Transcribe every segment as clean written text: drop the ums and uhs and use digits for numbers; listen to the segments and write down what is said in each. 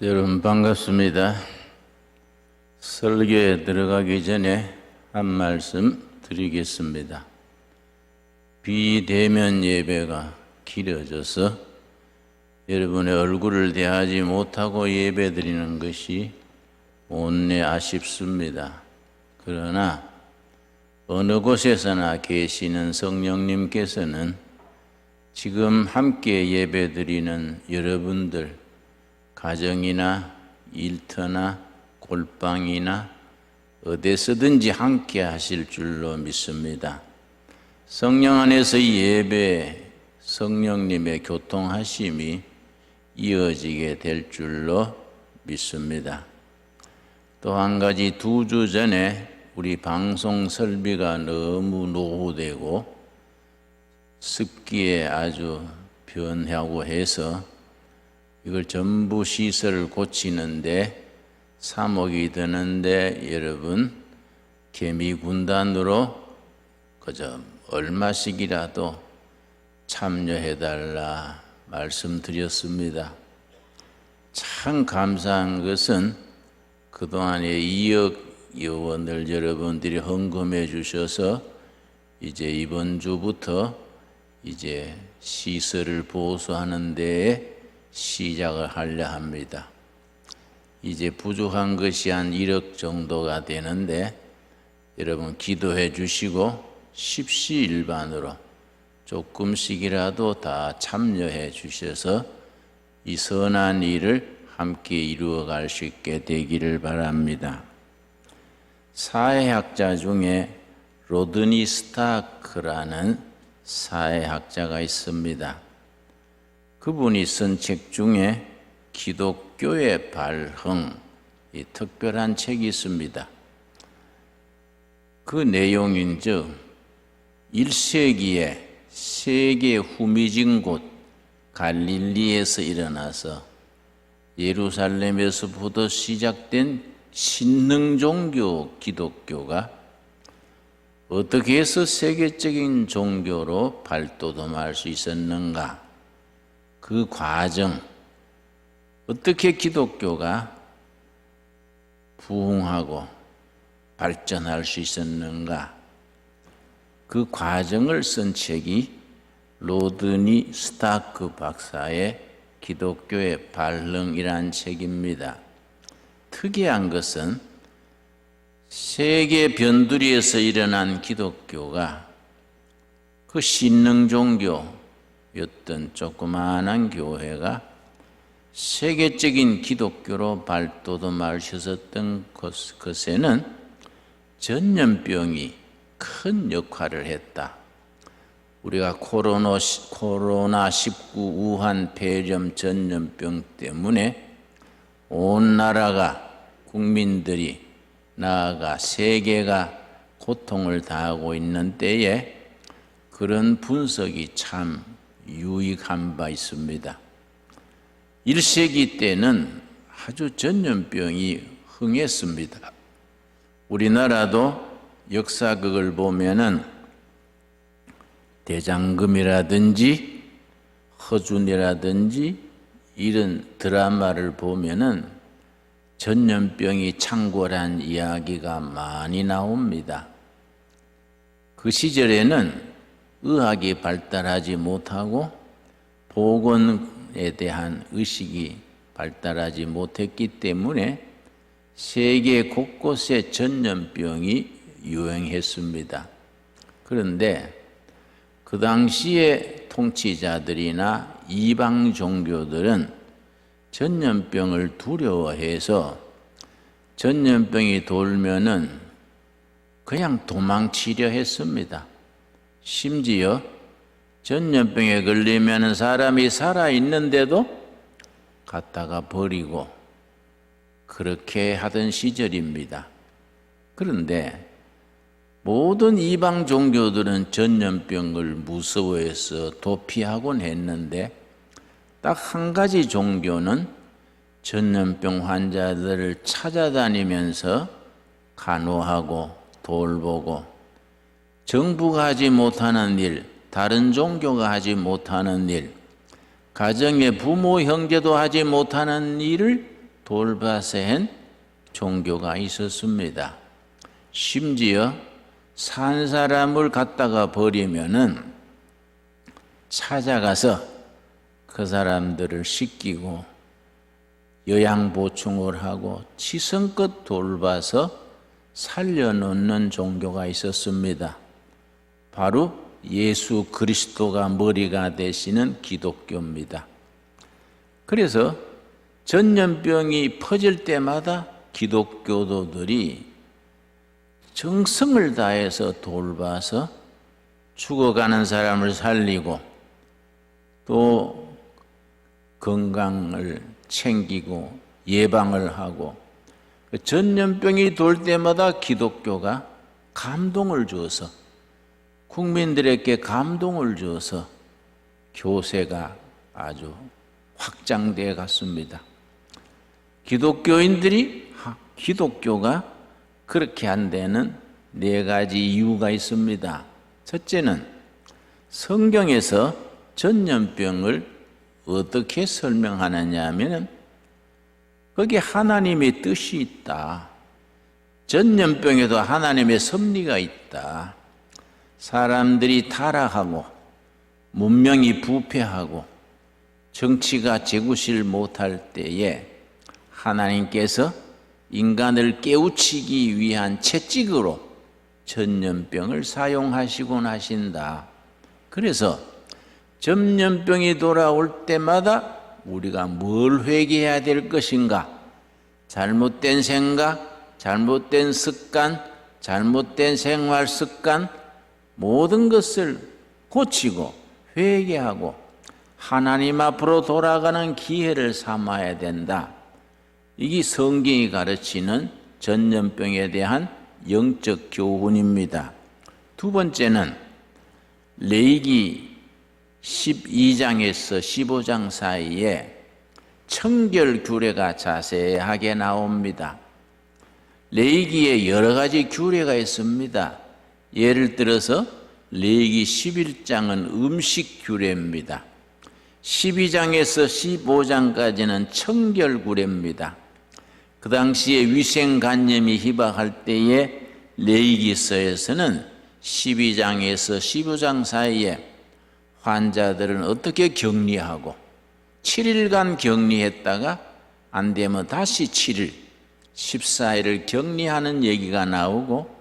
여러분 반갑습니다. 설교에 들어가기 전에 한 말씀 드리겠습니다. 비대면 예배가 길어져서 여러분의 얼굴을 대하지 못하고 예배 드리는 것이 온내 아쉽습니다. 그러나 어느 곳에서나 계시는 성령님께서는 지금 함께 예배 드리는 여러분들 가정이나 일터나 골방이나 어디서든지 함께 하실 줄로 믿습니다. 성령 안에서의 예배, 성령님의 교통하심이 이어지게 될 줄로 믿습니다. 또 한 가지 2주 전에 우리 방송 설비가 너무 노후되고 습기에 아주 변하고 해서 이걸 전부 시설을 고치는데 3억이 드는데 여러분 개미군단으로 그저 얼마씩이라도 참여해달라 말씀드렸습니다. 참 감사한 것은 그동안에 2억 여원을 여러분들이 헌금해 주셔서 이제 이번 주부터 이제 시설을 보수하는 데에 시작을 하려 합니다. 이제 부족한 것이 한 1억 정도가 되는데 여러분 기도해 주시고 십시일반으로 조금씩이라도 다 참여해 주셔서 이 선한 일을 함께 이루어 갈 수 있게 되기를 바랍니다. 사회학자 중에 로드니 스타크라는 사회학자가 있습니다. 그분이 쓴 책 중에 기독교의 발흥, 이 특별한 책이 있습니다. 그 내용인즉 1세기에 세계 후미진 곳 갈릴리에서 일어나서 예루살렘에서부터 시작된 신흥종교 기독교가 어떻게 해서 세계적인 종교로 발돋움할 수 있었는가? 그 과정, 어떻게 기독교가 부흥하고 발전할 수 있었는가? 그 과정을 쓴 책이 로드니 스타크 박사의 기독교의 발흥이라는 책입니다. 특이한 것은 세계 변두리에서 일어난 기독교가 그 신흥종교였던 조그마한 교회가 세계적인 기독교로 발돋움할 수 있었던 것에는 전염병이 큰 역할을 했다. 우리가 코로나19 우한 폐렴 전염병 때문에 온 나라가 국민들이 나아가 세계가 고통을 당하고 있는 때에 그런 분석이 참 유익한 바 있습니다. 1세기 때는 아주 전염병이 흥했습니다. 우리나라도 역사극을 보면은 대장금이라든지 허준이라든지 이런 드라마를 보면은 전염병이 창궐한 이야기가 많이 나옵니다. 그 시절에는 의학이 발달하지 못하고 보건에 대한 의식이 발달하지 못했기 때문에 세계 곳곳에 전염병이 유행했습니다. 그런데 그 당시에 통치자들이나 이방 종교들은 전염병을 두려워해서 전염병이 돌면은 그냥 도망치려 했습니다. 심지어 전염병에 걸리면 사람이 살아있는데도 갖다가 버리고 그렇게 하던 시절입니다. 그런데 모든 이방 종교들은 전염병을 무서워해서 도피하곤 했는데 딱 한 가지 종교는 전염병 환자들을 찾아다니면서 간호하고 돌보고 정부가 하지 못하는 일, 다른 종교가 하지 못하는 일, 가정의 부모, 형제도 하지 못하는 일을 돌밭에 종교가 있었습니다. 심지어 산 사람을 갖다가 버리면은 찾아가서 그 사람들을 씻기고 영양 보충을 하고 지성껏 돌봐서 살려놓는 종교가 있었습니다. 바로 예수 그리스도가 머리가 되시는 기독교입니다. 그래서 전염병이 퍼질 때마다 기독교도들이 정성을 다해서 돌봐서 죽어가는 사람을 살리고 또 건강을 챙기고 예방을 하고 전염병이 돌 때마다 기독교가 감동을 주어서 국민들에게 감동을 주어서 교세가 아주 확장되어 갔습니다. 기독교가 그렇게 한 데는 네 가지 이유가 있습니다. 첫째는 성경에서 전염병을 어떻게 설명하느냐 하면 거기에 하나님의 뜻이 있다. 전염병에도 하나님의 섭리가 있다. 사람들이 타락하고 문명이 부패하고 정치가 제구실 못할 때에 하나님께서 인간을 깨우치기 위한 채찍으로 전염병을 사용하시곤 하신다. 그래서 전염병이 돌아올 때마다 우리가 뭘 회개해야 될 것인가? 잘못된 생각, 잘못된 습관, 잘못된 생활 습관 모든 것을 고치고 회개하고 하나님 앞으로 돌아가는 기회를 삼아야 된다. 이게 성경이 가르치는 전염병에 대한 영적 교훈입니다. 두 번째는 레위기 12장에서 15장 사이에 청결 규례가 자세하게 나옵니다. 레위기에 여러 가지 규례가 있습니다. 예를 들어서 레위기 11장은 음식 규례입니다. 12장에서 15장까지는 청결 규례입니다. 그 당시에 위생관념이 희박할 때에 레위기서에서는 12장에서 15장 사이에 환자들은 어떻게 격리하고 7일간 격리했다가 안 되면 다시 7일, 14일을 격리하는 얘기가 나오고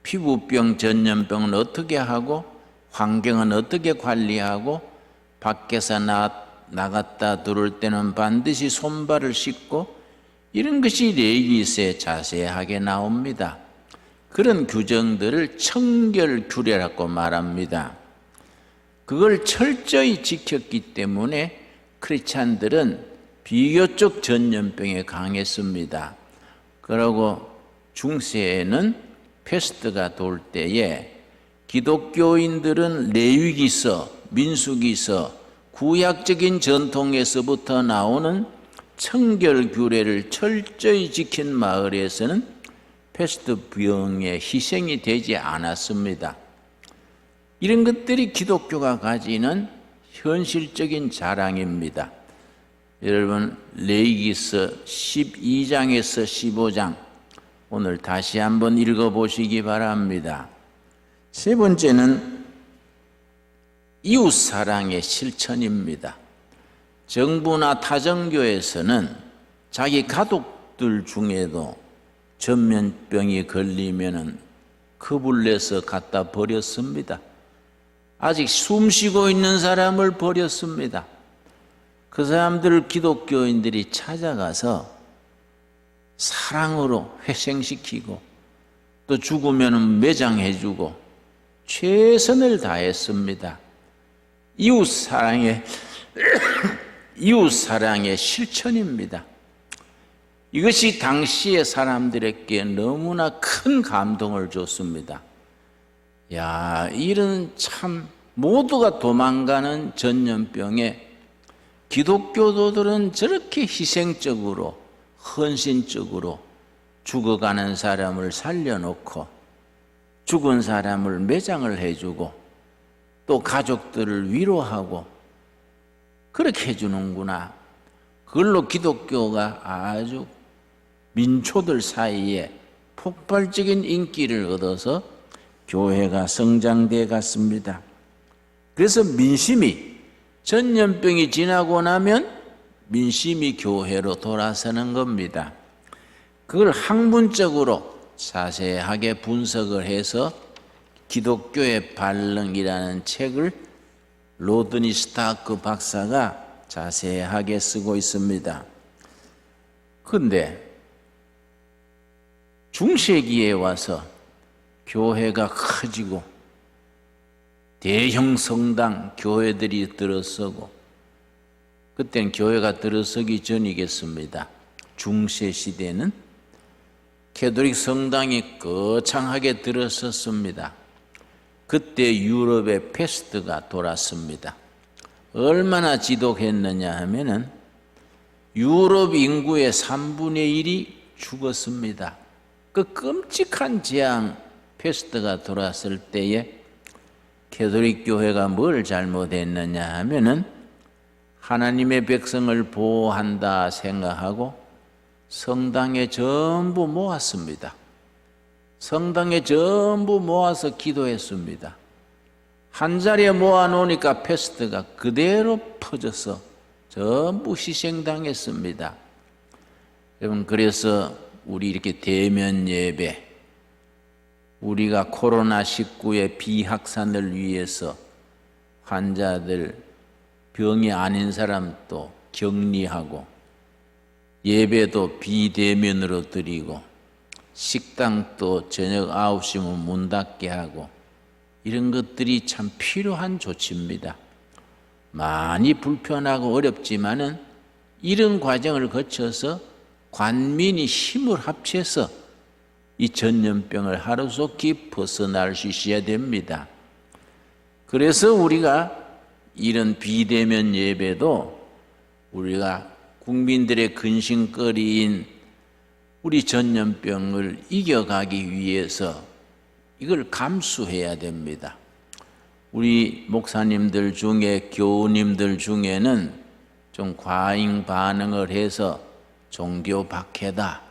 피부병, 전염병은 어떻게 하고 환경은 어떻게 관리하고 밖에서 나갔다 들어올 때는 반드시 손발을 씻고 이런 것이 레위기서에 자세하게 나옵니다. 그런 규정들을 청결 규례라고 말합니다. 그걸 철저히 지켰기 때문에 크리스찬들은 비교적 전염병에 강했습니다. 그러고 중세에는 패스트가 돌 때에 기독교인들은 레위기서, 민수기서, 구약적인 전통에서부터 나오는 청결 규례를 철저히 지킨 마을에서는 패스트 병의 희생이 되지 않았습니다. 이런 것들이 기독교가 가지는 현실적인 자랑입니다. 여러분 레위기서 12장에서 15장 오늘 다시 한번 읽어보시기 바랍니다. 세 번째는 이웃사랑의 실천입니다. 정부나 타정교에서는 자기 가족들 중에도 전염병이 걸리면 겁을 내서 갖다 버렸습니다. 아직 숨쉬고 있는 사람을 버렸습니다. 그 사람들을 기독교인들이 찾아가서 사랑으로 회생시키고 또 죽으면 매장해주고 최선을 다했습니다. 이웃사랑의 실천입니다. 이것이 당시의 사람들에게 너무나 큰 감동을 줬습니다. 야, 이런 참 모두가 도망가는 전염병에 기독교도들은 저렇게 희생적으로 헌신적으로 죽어가는 사람을 살려놓고 죽은 사람을 매장을 해주고 또 가족들을 위로하고 그렇게 해주는구나. 그걸로 기독교가 아주 민초들 사이에 폭발적인 인기를 얻어서 교회가 성장돼 갔습니다. 그래서 민심이, 전염병이 지나고 나면 민심이 교회로 돌아서는 겁니다. 그걸 학문적으로 자세하게 분석을 해서 기독교의 발령이라는 책을 로드니 스타크 박사가 자세하게 쓰고 있습니다. 그런데 중세기에 와서 교회가 커지고 대형 성당 교회들이 들어서고, 그때는 교회가 들어서기 전이겠습니다. 중세 시대는 캐톨릭 성당이 거창하게 들어섰습니다. 그때 유럽에 패스트가 돌았습니다. 얼마나 지독했느냐 하면은 유럽 인구의 3분의 1이 죽었습니다. 그 끔찍한 재앙 패스트가 돌았을 때에 캐톨릭 교회가 뭘 잘못했느냐 하면은 하나님의 백성을 보호한다 생각하고 성당에 전부 모았습니다. 성당에 전부 모아서 기도했습니다. 한 자리에 모아놓으니까 패스트가 그대로 퍼져서 전부 희생당했습니다. 여러분, 그래서 우리 이렇게 대면 예배, 우리가 코로나19의 비확산을 위해서 환자들, 병이 아닌 사람도 격리하고 예배도 비대면으로 드리고 식당도 저녁 9시면 문 닫게 하고, 이런 것들이 참 필요한 조치입니다. 많이 불편하고 어렵지만은 이런 과정을 거쳐서 관민이 힘을 합쳐서 이 전염병을 하루속히 벗어날 수 있어야 됩니다. 그래서 우리가 이런 비대면 예배도 우리가 국민들의 근심거리인 우리 전염병을 이겨가기 위해서 이걸 감수해야 됩니다. 우리 목사님들 중에, 교우님들 중에는 좀 과잉 반응을 해서 종교 박해다,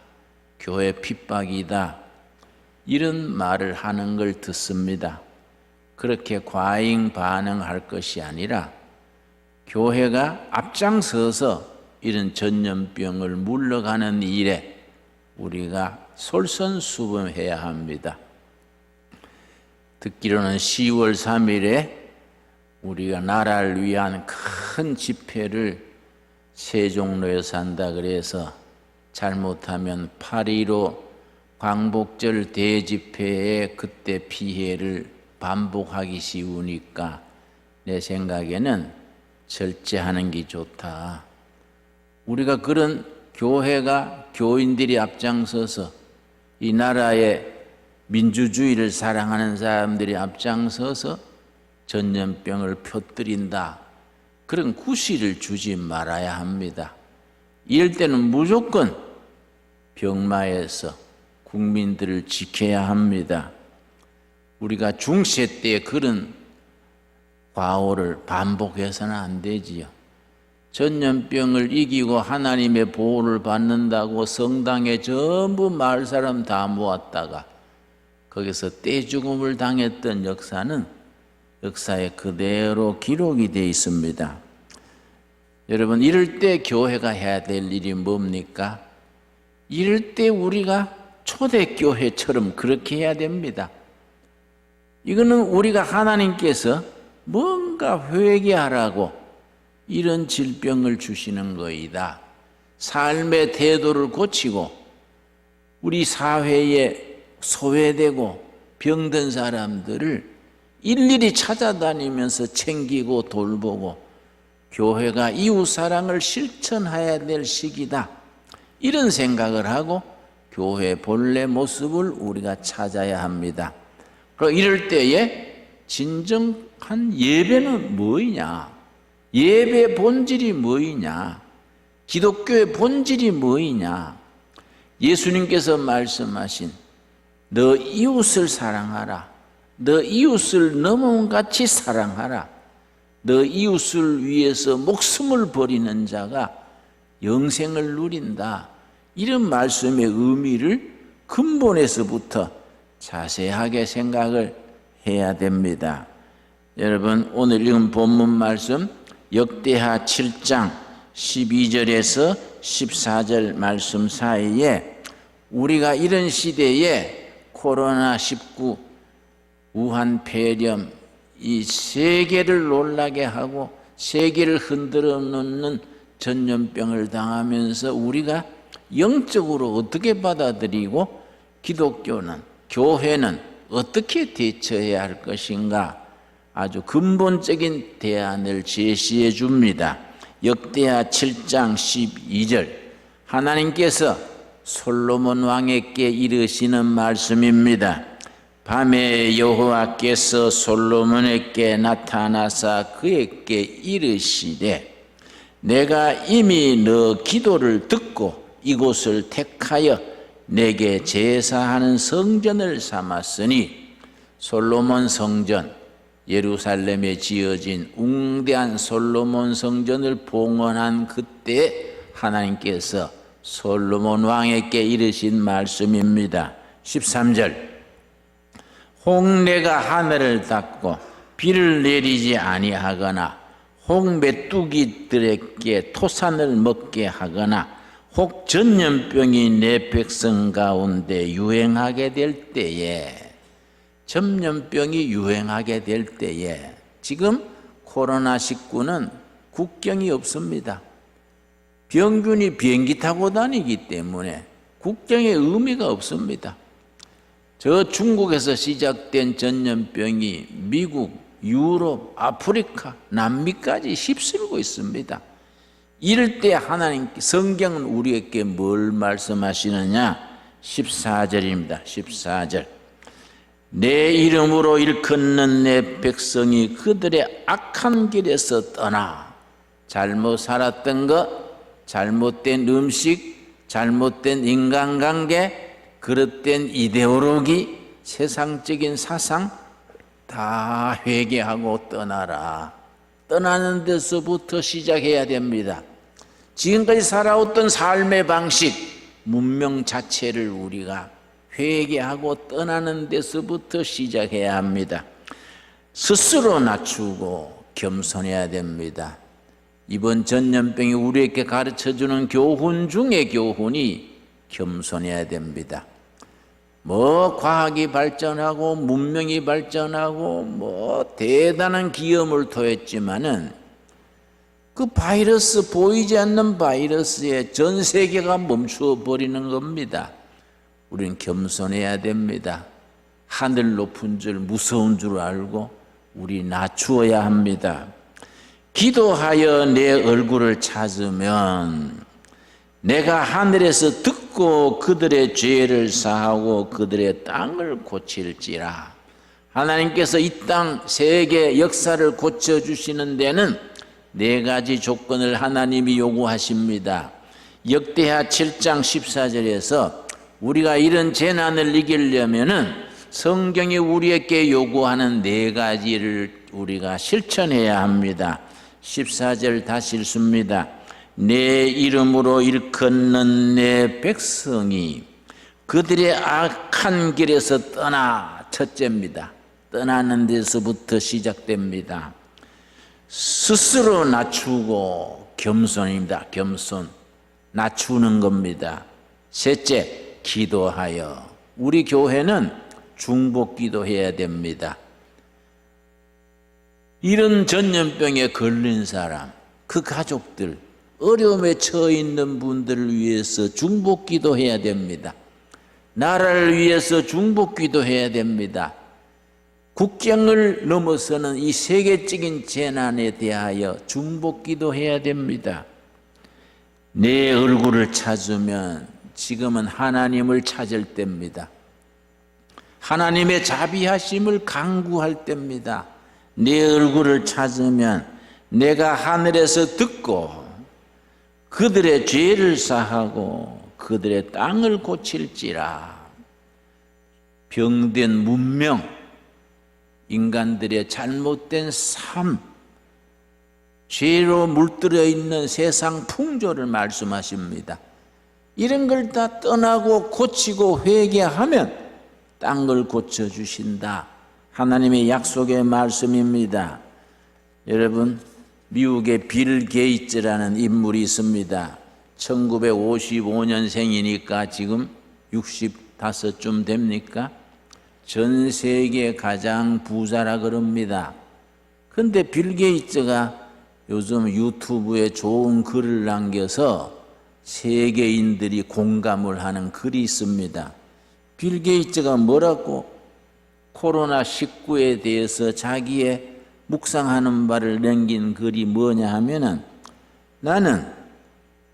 교회 핍박이다, 이런 말을 하는 걸 듣습니다. 그렇게 과잉 반응할 것이 아니라 교회가 앞장서서 이런 전염병을 물러가는 일에 우리가 솔선수범해야 합니다. 듣기로는 10월 3일에 우리가 나라를 위한 큰 집회를 세종로에서 한다 그래서 잘못하면 8.15 광복절 대집회에 그때 피해를 반복하기 쉬우니까 내 생각에는 절제하는 게 좋다. 우리가 그런 교회가, 교인들이 앞장서서 이 나라의 민주주의를 사랑하는 사람들이 앞장서서 전염병을 펴뜨린다, 그런 구실을 주지 말아야 합니다. 이럴 때는 무조건 병마에서 국민들을 지켜야 합니다. 우리가 중세 때 그런 과오를 반복해서는 안 되지요. 전염병을 이기고 하나님의 보호를 받는다고 성당에 전부 마을 사람 다 모았다가 거기서 떼죽음을 당했던 역사에 그대로 기록이 되어 있습니다. 여러분, 이럴 때 교회가 해야 될 일이 뭡니까? 이럴 때 우리가 초대교회처럼 그렇게 해야 됩니다. 이거는 우리가 하나님께서 뭔가 회개하라고 이런 질병을 주시는 거이다. 삶의 태도를 고치고 우리 사회에 소외되고 병든 사람들을 일일이 찾아다니면서 챙기고 돌보고 교회가 이웃사랑을 실천해야 될 시기다, 이런 생각을 하고 교회 본래 모습을 우리가 찾아야 합니다. 그리고 이럴 때에 진정한 예배는 뭐이냐? 예배 본질이 뭐이냐? 기독교의 본질이 뭐이냐? 예수님께서 말씀하신 너 이웃을 사랑하라, 너 이웃을 너 몸같이 사랑하라, 너 이웃을 위해서 목숨을 버리는 자가 영생을 누린다. 이런 말씀의 의미를 근본에서부터 자세하게 생각을 해야 됩니다. 여러분, 오늘 읽은 본문 말씀 역대하 7장 12절에서 14절 말씀 사이에 우리가 이런 시대에 코로나19, 우한 폐렴, 이 세계를 놀라게 하고 세계를 흔들어 놓는 전염병을 당하면서 우리가 영적으로 어떻게 받아들이고 기독교는, 교회는 어떻게 대처해야 할 것인가 아주 근본적인 대안을 제시해 줍니다. 역대하 7장 12절 하나님께서 솔로몬 왕에게 이르시는 말씀입니다. 밤에 여호와께서 솔로몬에게 나타나사 그에게 이르시되 내가 이미 너 기도를 듣고 이곳을 택하여 내게 제사하는 성전을 삼았으니 솔로몬 성전, 예루살렘에 지어진 웅대한 솔로몬 성전을 봉헌한 그때 하나님께서 솔로몬 왕에게 이르신 말씀입니다. 13절 혹내가 하늘을 닫고 비를 내리지 아니하거나 혹 메뚜기들에게 토산을 먹게 하거나 혹 전염병이 내 백성 가운데 유행하게 될 때에, 전염병이 유행하게 될 때에, 지금 코로나19는 국경이 없습니다. 병균이 비행기 타고 다니기 때문에 국경의 의미가 없습니다. 저 중국에서 시작된 전염병이 미국, 유럽, 아프리카, 남미까지 휩쓸고 있습니다. 이럴 때 하나님 성경은 우리에게 뭘 말씀하시느냐? 14절입니다. 14절 내 이름으로 일컫는 내 백성이 그들의 악한 길에서 떠나 잘못 살았던 것, 잘못된 음식, 잘못된 인간관계, 그릇된 이데올로기, 세상적인 사상 다 회개하고 떠나라. 떠나는 데서부터 시작해야 됩니다. 지금까지 살아왔던 삶의 방식, 문명 자체를 우리가 회개하고 떠나는 데서부터 시작해야 합니다. 스스로 낮추고 겸손해야 됩니다. 이번 전염병이 우리에게 가르쳐주는 교훈 중에 교훈이 겸손해야 됩니다. 뭐 과학이 발전하고 문명이 발전하고 뭐 대단한 기염을 토했지만은 그 바이러스, 보이지 않는 바이러스에 전 세계가 멈추어 버리는 겁니다. 우리는 겸손해야 됩니다. 하늘 높은 줄, 무서운 줄 알고 우리 낮추어야 합니다. 기도하여 내 얼굴을 찾으면 내가 하늘에서 듣고 그들의 죄를 사하고 그들의 땅을 고칠지라. 하나님께서 이 땅 세계 역사를 고쳐주시는 데는 네 가지 조건을 하나님이 요구하십니다. 역대하 7장 14절에서 우리가 이런 재난을 이기려면은 성경이 우리에게 요구하는 네 가지를 우리가 실천해야 합니다. 14절 다시 읽습니다. 내 이름으로 일컫는 내 백성이 그들의 악한 길에서 떠나. 첫째입니다. 떠나는 데서부터 시작됩니다. 스스로 낮추고 겸손입니다. 겸손, 낮추는 겁니다. 셋째, 기도하여. 우리 교회는 중복 기도해야 됩니다. 이런 전염병에 걸린 사람, 그 가족들, 어려움에 처해 있는 분들을 위해서 중복 기도해야 됩니다. 나라를 위해서 중복 기도해야 됩니다. 국경을 넘어서는 이 세계적인 재난에 대하여 중복 기도해야 됩니다. 내 얼굴을 찾으면 지금은 하나님을 찾을 때입니다. 하나님의 자비하심을 간구할 때입니다. 내 얼굴을 찾으면 내가 하늘에서 듣고 그들의 죄를 사하고 그들의 땅을 고칠지라. 병된 문명, 인간들의 잘못된 삶, 죄로 물들어 있는 세상 풍조를 말씀하십니다. 이런 걸 다 떠나고 고치고 회개하면 딴 걸 고쳐주신다. 하나님의 약속의 말씀입니다. 여러분, 미국의 빌 게이츠라는 인물이 있습니다. 1955년생이니까 지금 65쯤 됩니까? 전 세계 가장 부자라 그럽니다. 근데 빌 게이츠가 요즘 유튜브에 좋은 글을 남겨서 세계인들이 공감을 하는 글이 있습니다. 빌 게이츠가 뭐라고 코로나19에 대해서 자기의 묵상하는 바를 남긴 글이 뭐냐 하면은, 나는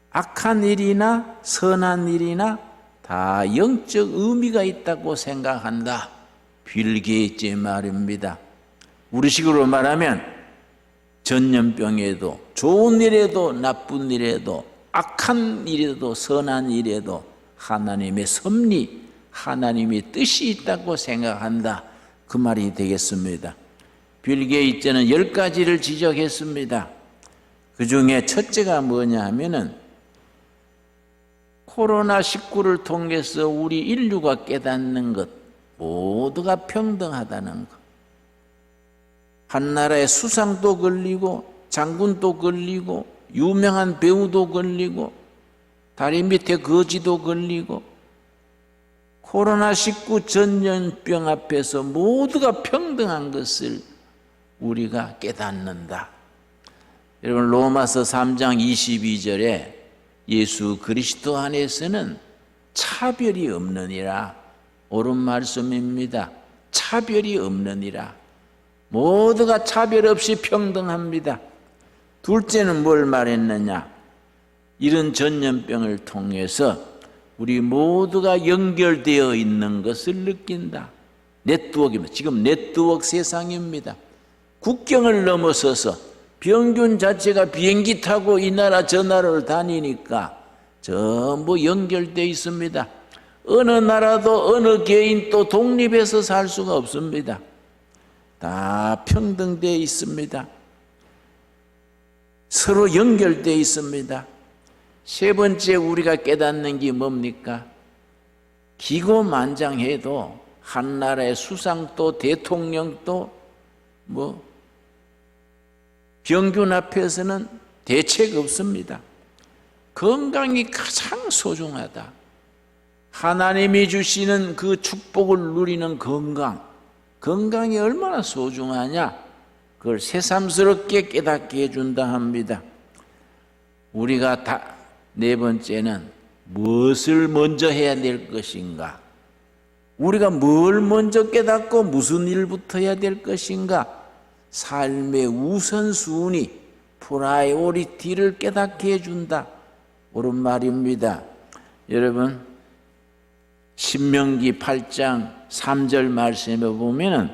악한 일이나 선한 일이나 다 영적 의미가 있다고 생각한다. 빌 게이츠의 말입니다. 우리식으로 말하면 전염병에도 좋은 일에도 나쁜 일에도 악한 일에도 선한 일에도 하나님의 섭리, 하나님의 뜻이 있다고 생각한다. 그 말이 되겠습니다. 빌 게이츠는 10가지를 지적했습니다. 그 중에 첫째가 뭐냐 하면은 코로나19를 통해서 우리 인류가 깨닫는 것, 모두가 평등하다는 것. 한 나라의 수상도 걸리고 장군도 걸리고 유명한 배우도 걸리고 다리 밑에 거지도 걸리고 코로나19 전염병 앞에서 모두가 평등한 것을 우리가 깨닫는다. 여러분, 로마서 3장 22절에 예수 그리스도 안에서는 차별이 없느니라, 옳은 말씀입니다. 차별이 없느니라. 모두가 차별 없이 평등합니다. 둘째는 뭘 말했느냐? 이런 전염병을 통해서 우리 모두가 연결되어 있는 것을 느낀다. 네트워크입니다. 지금 네트워크 세상입니다. 국경을 넘어서서 병균 자체가 비행기 타고 이 나라 저 나라를 다니니까 전부 연결되어 있습니다. 어느 나라도 어느 개인도 독립해서 살 수가 없습니다. 다 평등되어 있습니다. 서로 연결되어 있습니다. 세 번째 우리가 깨닫는 게 뭡니까? 기고만장해도 한 나라의 수상도 대통령도 병균 앞에서는 대책 없습니다. 건강이 가장 소중하다. 하나님이 주시는 그 축복을 누리는 건강이 얼마나 소중하냐, 그걸 새삼스럽게 깨닫게 해준다 합니다. 우리가 네 번째는 무엇을 먼저 해야 될 것인가? 우리가 뭘 먼저 깨닫고 무슨 일부터 해야 될 것인가? 삶의 우선순위, 프라이오리티를 깨닫게 해준다. 옳은 말입니다. 여러분, 신명기 8장 3절 말씀에 보면은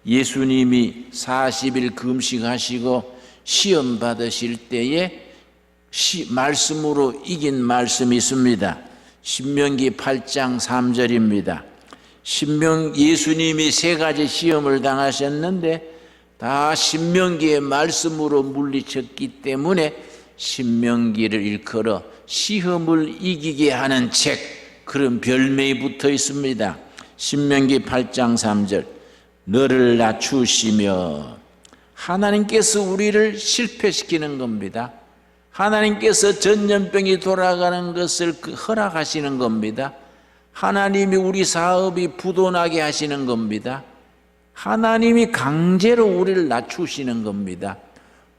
예수님이 40일 금식하시고 시험 받으실 때에 말씀으로 이긴 말씀이 있습니다. 신명기 8장 3절입니다. 예수님이 3가지 시험을 당하셨는데 다 신명기의 말씀으로 물리쳤기 때문에 신명기를 일컬어 시험을 이기게 하는 책, 그런 별명이 붙어 있습니다. 신명기 8장 3절, 너를 낮추시며, 하나님께서 우리를 실패시키는 겁니다. 하나님께서 전염병이 돌아가는 것을 허락하시는 겁니다. 하나님이 우리 사업이 부도나게 하시는 겁니다. 하나님이 강제로 우리를 낮추시는 겁니다.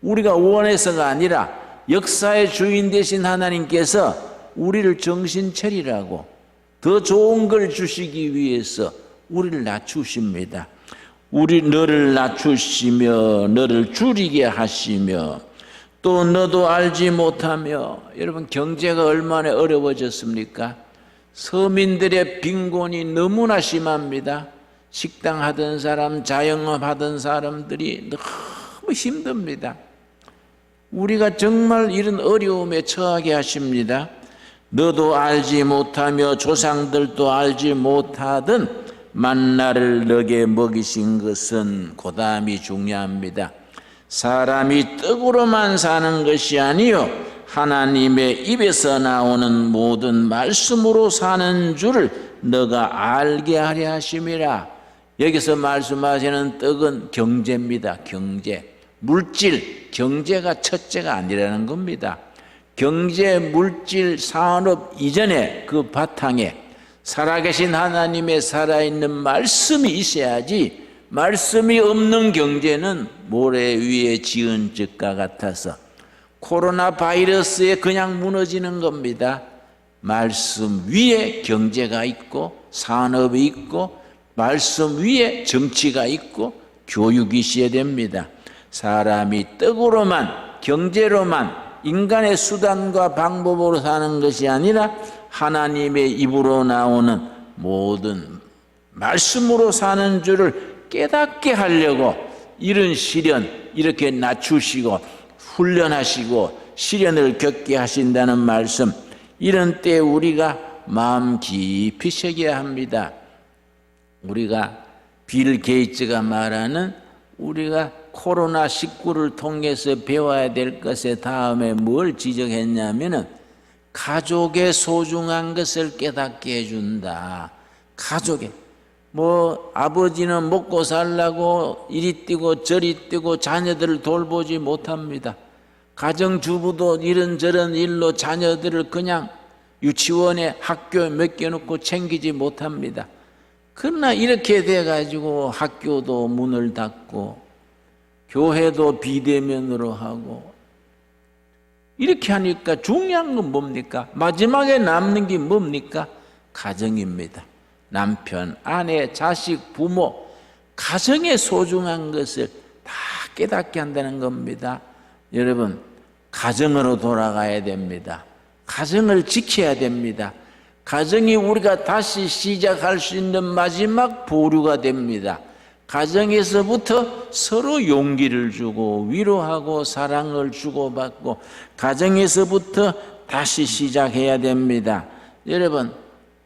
우리가 원해서가 아니라 역사의 주인 되신 하나님께서 우리를 정신 차리라고 더 좋은 걸 주시기 위해서 우리를 낮추십니다. 너를 낮추시며 너를 줄이게 하시며 또 너도 알지 못하며. 여러분, 경제가 얼마나 어려워졌습니까? 서민들의 빈곤이 너무나 심합니다. 식당 하던 사람, 자영업 하던 사람들이 너무 힘듭니다. 우리가 정말 이런 어려움에 처하게 하십니다. 너도 알지 못하며 조상들도 알지 못하던 만나를 너게 먹이신 것은 고담이 중요합니다. 사람이 떡으로만 사는 것이 아니요 하나님의 입에서 나오는 모든 말씀으로 사는 줄을 너가 알게 하려 하심이라. 여기서 말씀하시는 떡은 경제입니다. 경제, 물질, 경제가 첫째가 아니라는 겁니다. 경제, 물질, 산업 이전에 그 바탕에 살아계신 하나님의 살아있는 말씀이 있어야지, 말씀이 없는 경제는 모래 위에 지은 집과 같아서 코로나 바이러스에 그냥 무너지는 겁니다. 말씀 위에 경제가 있고 산업이 있고 말씀 위에 정치가 있고 교육이 있어야 됩니다. 사람이 떡으로만, 경제로만, 인간의 수단과 방법으로 사는 것이 아니라 하나님의 입으로 나오는 모든 말씀으로 사는 줄을 깨닫게 하려고 이런 시련 이렇게 낮추시고 훈련하시고 시련을 겪게 하신다는 말씀, 이런 때 우리가 마음 깊이 새겨야 합니다. 우리가 빌 게이츠가 말하는 우리가 코로나19를 통해서 배워야 될 것의 다음에 뭘 지적했냐면은 가족의 소중한 것을 깨닫게 해준다. 가족의 아버지는 먹고 살라고 이리 뛰고 저리 뛰고 자녀들을 돌보지 못합니다. 가정주부도 이런저런 일로 자녀들을 그냥 유치원에 학교에 맡겨놓고 챙기지 못합니다. 그러나 이렇게 돼가지고 학교도 문을 닫고 교회도 비대면으로 하고 이렇게 하니까 중요한 건 뭡니까? 마지막에 남는 게 뭡니까? 가정입니다. 남편, 아내, 자식, 부모, 가정의 소중한 것을 다 깨닫게 한다는 겁니다. 여러분, 가정으로 돌아가야 됩니다. 가정을 지켜야 됩니다. 가정이 우리가 다시 시작할 수 있는 마지막 보루가 됩니다. 가정에서부터 서로 용기를 주고 위로하고 사랑을 주고받고 가정에서부터 다시 시작해야 됩니다. 여러분,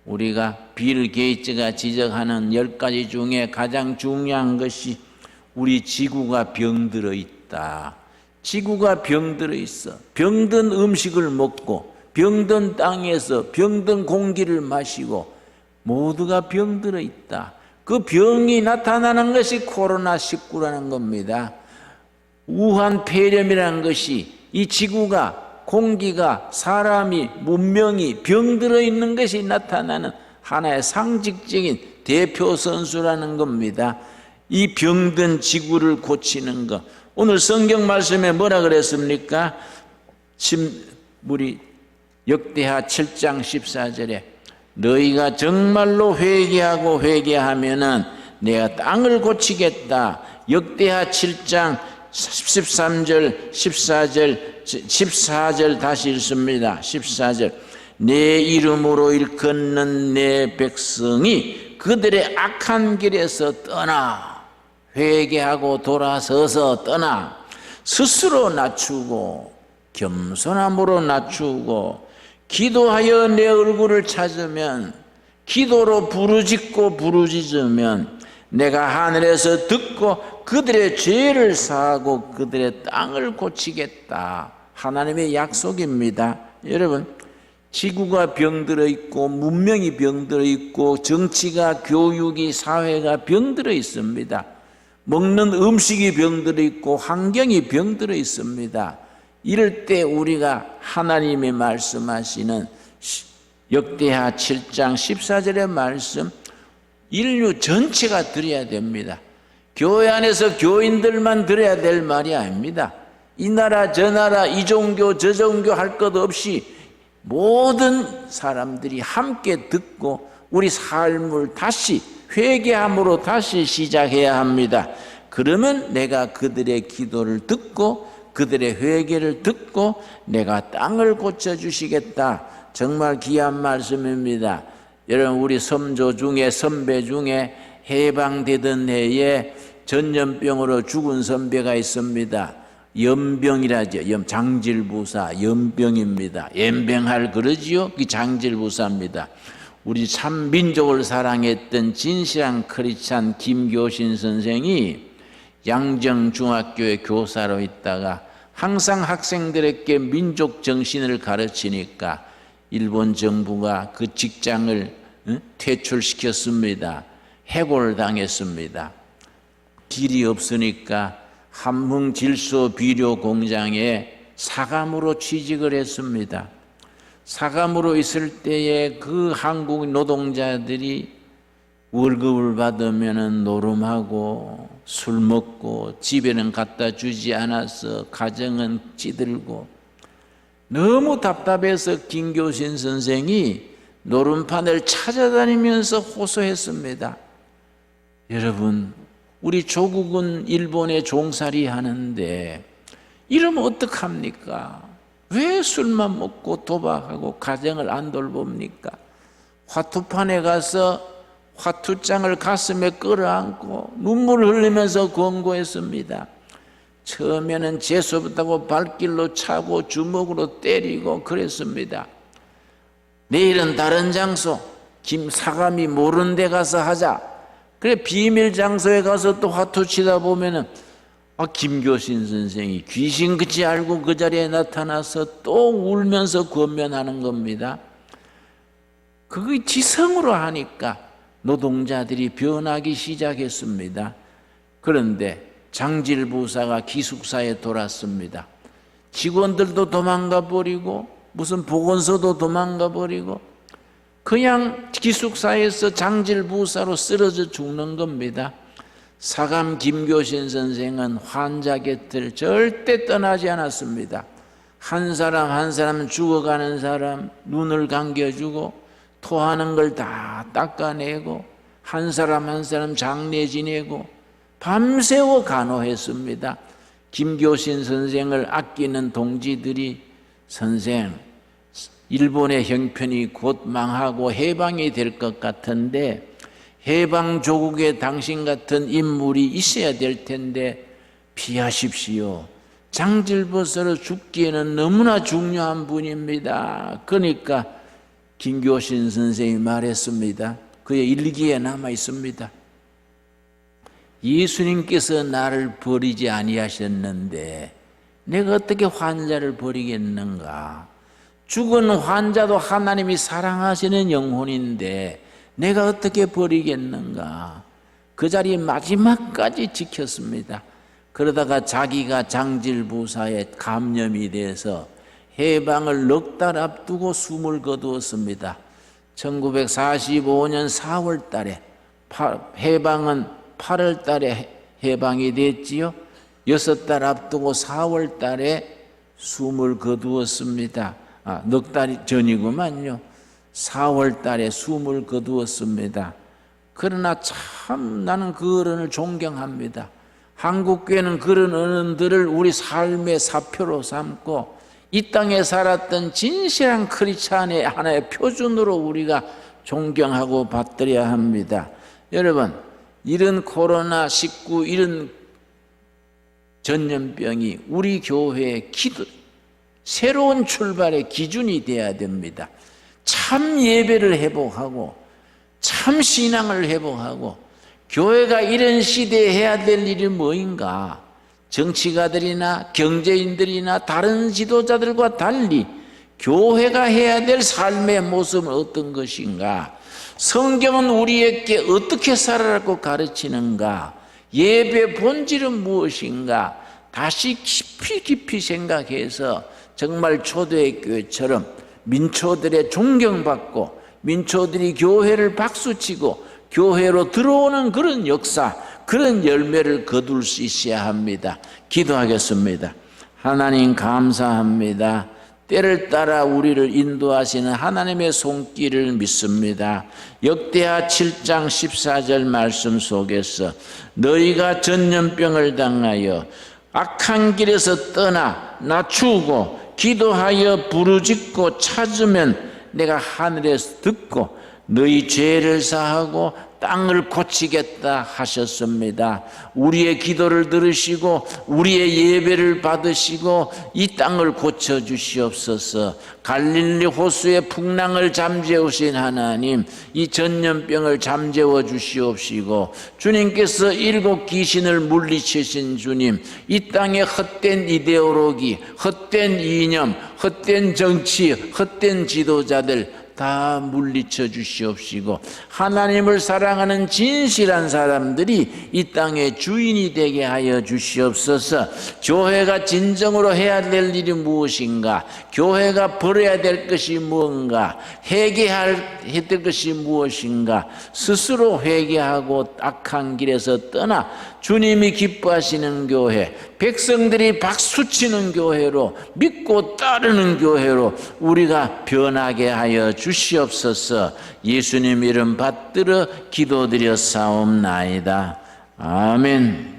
우리가 빌 게이츠가 지적하는 10가지 중에 가장 중요한 것이 우리 지구가 병들어 있다. 지구가 병들어 있어. 병든 음식을 먹고 병든 땅에서 병든 공기를 마시고 모두가 병들어 있다. 그 병이 나타나는 것이 코로나19라는 겁니다. 우한 폐렴이라는 것이 이 지구가 공기가 사람이 문명이 병들어 있는 것이 나타나는 하나의 상징적인 대표 선수라는 겁니다. 이 병든 지구를 고치는 것. 오늘 성경 말씀에 뭐라 그랬습니까? 우리 역대하 7장 14절에 너희가 정말로 회개하고 회개하면은 내가 땅을 고치겠다. 역대하 7장 13절 14절 다시 읽습니다. 14절 내 이름으로 일컫는 내 백성이 그들의 악한 길에서 떠나 회개하고 돌아서서 떠나 스스로 낮추고 겸손함으로 낮추고 기도하여 내 얼굴을 찾으면 기도로 부르짖으면 내가 하늘에서 듣고 그들의 죄를 사하고 그들의 땅을 고치겠다. 하나님의 약속입니다. 여러분, 지구가 병들어 있고 문명이 병들어 있고 정치가 교육이 사회가 병들어 있습니다. 먹는 음식이 병들어 있고 환경이 병들어 있습니다. 이럴 때 우리가 하나님이 말씀하시는 역대하 7장 14절의 말씀 인류 전체가 들어야 됩니다. 교회 안에서 교인들만 들어야 될 말이 아닙니다. 이 나라 저 나라 이 종교 저 종교 할 것 없이 모든 사람들이 함께 듣고 우리 삶을 다시 회개함으로 다시 시작해야 합니다. 그러면 내가 그들의 기도를 듣고 그들의 회개를 듣고 내가 땅을 고쳐주시겠다. 정말 귀한 말씀입니다. 여러분, 우리 선조 중에 선배 중에 해방되던 해에 전염병으로 죽은 선배가 있습니다. 연병이라죠. 장질부사 연병입니다. 연병할 그러지요. 그 장질부사입니다. 우리 참 민족을 사랑했던 진실한 크리스찬 김교신 선생이 양정중학교에 교사로 있다가 항상 학생들에게 민족 정신을 가르치니까 일본 정부가 그 직장을 퇴출시켰습니다. 해고당했습니다. 길이 없으니까 함흥질소 비료 공장에 사감으로 취직을 했습니다. 사감으로 있을 때에 그 한국 노동자들이 월급을 받으면 노름하고 술 먹고 집에는 갖다 주지 않아서 가정은 찌들고 너무 답답해서 김교신 선생이 노름판을 찾아다니면서 호소했습니다. 여러분, 우리 조국은 일본에 종살이 하는데 이러면 어떡합니까? 왜 술만 먹고 도박하고 가정을 안 돌봅니까? 화투판에 가서 화투장을 가슴에 끌어안고 눈물을 흘리면서 권고했습니다. 처음에는 재수없다고 발길로 차고 주먹으로 때리고 그랬습니다. 내일은 다른 장소, 김사감이 모르는 데 가서 하자. 그래 비밀 장소에 가서 또 화투 치다 보면은 김교신 선생이 귀신 그치 알고 그 자리에 나타나서 또 울면서 권면하는 겁니다. 그게 지성으로 하니까 노동자들이 변하기 시작했습니다. 그런데 장질부사가 기숙사에 돌았습니다. 직원들도 도망가 버리고 무슨 보건소도 도망가 버리고 그냥 기숙사에서 장질부사로 쓰러져 죽는 겁니다. 사감 김교신 선생은 환자 곁을 절대 떠나지 않았습니다. 한 사람 한 사람 죽어가는 사람 눈을 감겨주고 토하는 걸 다 닦아내고 한 사람 한 사람 장례 지내고 밤새워 간호했습니다. 김교신 선생을 아끼는 동지들이 선생, 일본의 형편이 곧 망하고 해방이 될 것 같은데 해방 조국에 당신 같은 인물이 있어야 될 텐데 피하십시오. 장질보서로 죽기에는 너무나 중요한 분입니다. 그러니까 김교신 선생이 말했습니다. 그의 일기에 남아 있습니다. 예수님께서 나를 버리지 아니하셨는데 내가 어떻게 환자를 버리겠는가? 죽은 환자도 하나님이 사랑하시는 영혼인데 내가 어떻게 버리겠는가? 그 자리 마지막까지 지켰습니다. 그러다가 자기가 장질부사에 감염이 돼서 해방을 넉 달 앞두고 숨을 거두었습니다. 1945년 4월 달에 해방은 8월 달에 해방이 됐지요. 6달 앞두고 4월 달에 숨을 거두었습니다. 넉 달 전이구만요. 4월 달에 숨을 거두었습니다. 그러나 참 나는 그 어른을 존경합니다. 한국교회는 그런 어른들을 우리 삶의 사표로 삼고 이 땅에 살았던 진실한 크리스찬의 하나의 표준으로 우리가 존경하고 받들어야 합니다. 여러분, 이런 코로나19 이런 전염병이 우리 교회의 새로운 출발의 기준이 되어야 됩니다. 참 예배를 회복하고 참 신앙을 회복하고 교회가 이런 시대에 해야 될 일이 뭐인가? 정치가들이나 경제인들이나 다른 지도자들과 달리 교회가 해야 될 삶의 모습은 어떤 것인가? 성경은 우리에게 어떻게 살아라고 가르치는가? 예배 본질은 무엇인가? 다시 깊이 생각해서 정말 초대교회처럼 민초들의 존경받고 민초들이 교회를 박수치고 교회로 들어오는 그런 역사, 그런 열매를 거둘 수 있어야 합니다. 기도하겠습니다. 하나님 감사합니다. 때를 따라 우리를 인도하시는 하나님의 손길을 믿습니다. 역대하 7장 14절 말씀 속에서 너희가 전염병을 당하여 악한 길에서 떠나 낮추고 기도하여 부르짖고 찾으면 내가 하늘에서 듣고 너희 죄를 사하고 땅을 고치겠다 하셨습니다. 우리의 기도를 들으시고 우리의 예배를 받으시고 이 땅을 고쳐 주시옵소서. 갈릴리 호수의 풍랑을 잠재우신 하나님, 이 전염병을 잠재워 주시옵시고, 주님께서 7 귀신을 물리치신 주님, 이 땅의 헛된 이데올로기, 헛된 이념, 헛된 정치, 헛된 지도자들 다 물리쳐 주시옵시고, 하나님을 사랑하는 진실한 사람들이 이 땅의 주인이 되게 하여 주시옵소서. 교회가 진정으로 해야 될 일이 무엇인가, 교회가 버려야 될 것이 무엇인가, 회개해야 될 것이 무엇인가, 스스로 회개하고 악한 길에서 떠나 주님이 기뻐하시는 교회, 백성들이 박수치는 교회로, 믿고 따르는 교회로 우리가 변하게 하여 주시옵소서. 예수님 이름 받들어 기도드려 사옵나이다. 아멘.